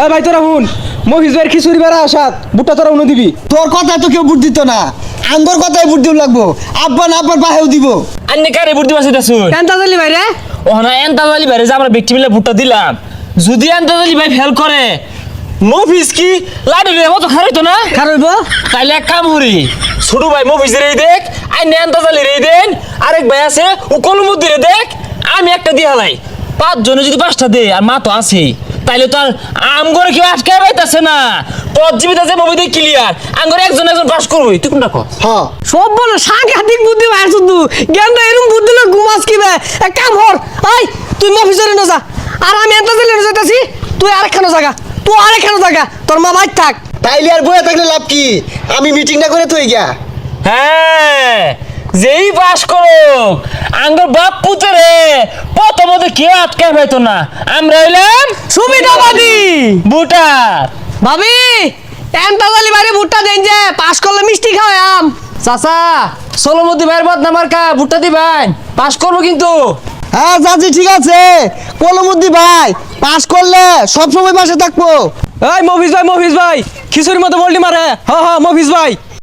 এ ভাই তোরা হুন মফিজ ভাইয়ের খিচুড়ি বেড়া আসাত বুটটা তোরা উনো দিবি। তোর কথায় তো কেউ বুট দিত না, আঙ্গর কথায় বুট দিব লাগবো। আব্বা না আব্বার পাহেও দিব। আন্নে কারে ভোট দিবা সেটাছুন এন্তাজালি ভাই রে ও না এন্তাজালি ভাই যে আমরা ব্যক্তি মিলে ভোটটা দিলাম, যদি এন্তাজালি ভাই ফেল করে মফিজ কি লাডি রে মতো খারাইতো না খারাইব তাইলে এক কাম করি, ছোট ভাই মফিজের এই দেখ আইনে এন্তাজালি রে দেন, আরেক ভাই আছে ও কলমুদ্দি রে দেখ, আমি একটা দিয়ে হালাই, 5 জনে যদি 5টা দে আর মা তো আছে তাইলে তো আর আম করে কেউ আটকায় পাইতাছে না, তোর জীবিত আছে মফিজ ক্লিয়ার আঙ্গরে একজন একজন পাস করবই, তুই কোনটা কর? হ্যাঁ সব বলো সাংঘাতিক বুদ্ধি ভাই শুধু জ্ঞানটা এরকম বুদ্ধি না ঘুমাস কি বে এক কাম কর আই তুই মফিজের না যা আর আমি এন্তাজালি রে যাইতাছি, তুই আরেকখানে জায়গা তোর মা বাইর থাক। তাইলে আর বয়ে থাকলে লাভ কি, আমি মিটিংটা করে তুই গিয়া। হ্যাঁ যেই পাস করুক আঙ্গর বাপ পুতরে প্রথমত কেউ আটকায় পাইতো না, আমরা হইলাম সুবিধাবাদী বুটার। ভাবি এন্তাজালি বাইরে ভুট্টা দেন যে পাস করলে মিষ্টি খাওয়াম। চাচা সোলমতি ভাইয়ের বদনামার কা ভুট্টা দিবেন, পাস করবো কিন্তু। হ্যাঁ চাচি ঠিক আছে, কলমুদ্দি ভাই পাস করলে সব সময় পাশে থাকবো। এই মফিজ ভাই খিচুড়ির মতো বলটি মারে। হ্যাঁ মফিজ ভাই